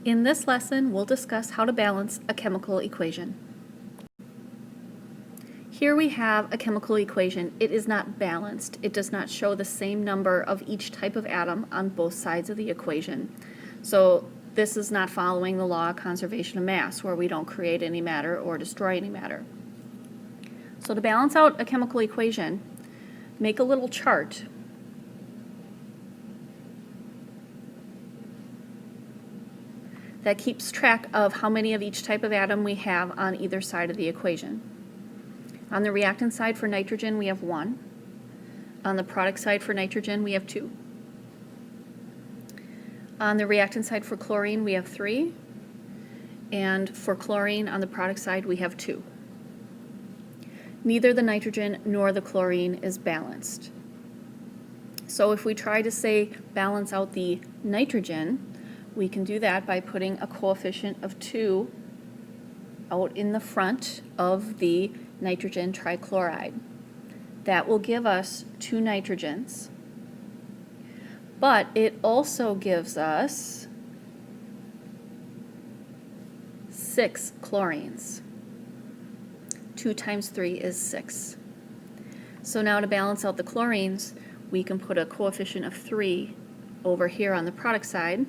In this lesson, we'll discuss how to balance a chemical equation. Here we have a chemical equation. It is not balanced. It does not show the same number of each type of atom on both sides of the equation. So this is not following the law of conservation of mass, where we don't create any matter or destroy any matter. So to balance out a chemical equation, make a little chart. That keeps track of how many of each type of atom we have on either side of the equation. On the reactant side for nitrogen, we have 1. On the product side for nitrogen, we have 2. On the reactant side for chlorine, we have 3. And for chlorine, on the product side, we have 2. Neither the nitrogen nor the chlorine is balanced. So if we try to say balance out the nitrogen, we can do that by putting a coefficient of 2 out in the front of the nitrogen trichloride. That will give us 2 nitrogens, but it also gives us 6 chlorines. 2 times 3 is 6. So now to balance out the chlorines, we can put a coefficient of 3 over here on the product side,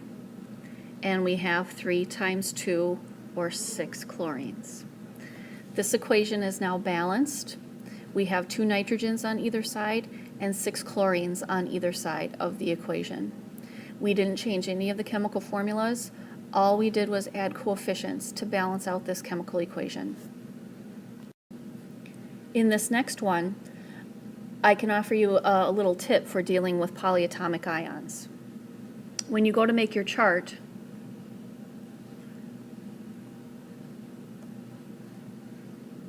and we have 3 times 2, or 6 chlorines. This equation is now balanced. We have 2 nitrogens on either side and 6 chlorines on either side of the equation. We didn't change any of the chemical formulas. All we did was add coefficients to balance out this chemical equation. In this next one, I can offer you a little tip for dealing with polyatomic ions. When you go to make your chart,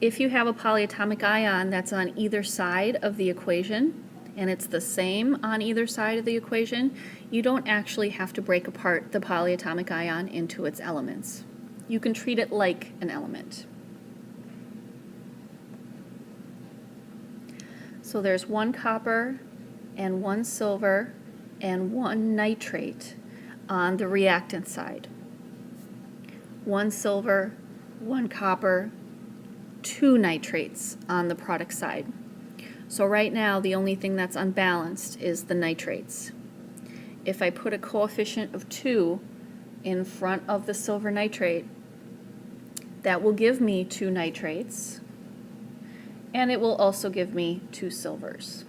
if you have a polyatomic ion that's on either side of the equation, and it's the same on either side of the equation, you don't actually have to break apart the polyatomic ion into its elements. You can treat it like an element. So there's 1 copper and 1 silver and 1 nitrate on the reactant side. 1 silver, 1 copper, 2 nitrates on the product side. So right now the only thing that's unbalanced is the nitrates. If I put a coefficient of 2 in front of the silver nitrate, that will give me 2 nitrates, and it will also give me 2 silvers.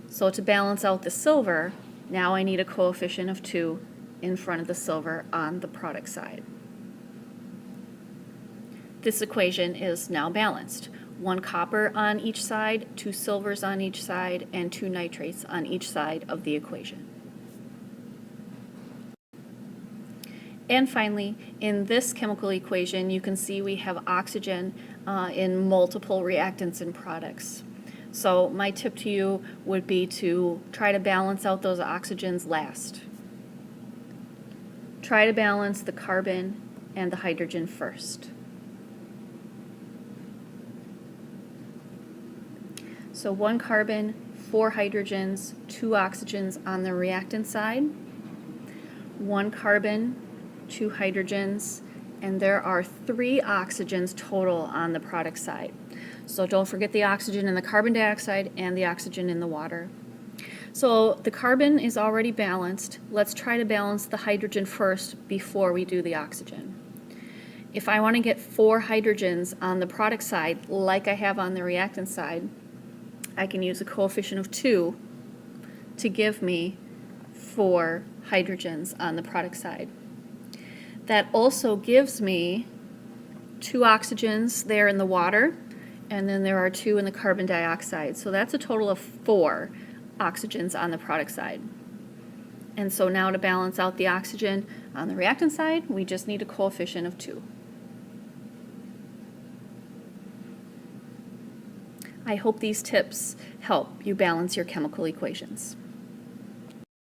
So to balance out the silver, now I need a coefficient of 2 in front of the silver on the product side. This equation is now balanced. 1 copper on each side, 2 silvers on each side, and 2 nitrates on each side of the equation. And finally, in this chemical equation, you can see we have oxygen in multiple reactants and products. So my tip to you would be to try to balance out those oxygens last. Try to balance the carbon and the hydrogen first. So 1 carbon, 4 hydrogens, 2 oxygens on the reactant side, 1 carbon, 2 hydrogens, and there are 3 oxygens total on the product side. So don't forget the oxygen in the carbon dioxide and the oxygen in the water. So the carbon is already balanced. Let's try to balance the hydrogen first before we do the oxygen. If I want to get 4 hydrogens on the product side, like I have on the reactant side, I can use a coefficient of 2 to give me 4 hydrogens on the product side. That also gives me 2 oxygens there in the water, and then there are 2 in the carbon dioxide. So that's a total of 4 oxygens on the product side. And so now to balance out the oxygen on the reactant side, we just need a coefficient of 2. I hope these tips help you balance your chemical equations.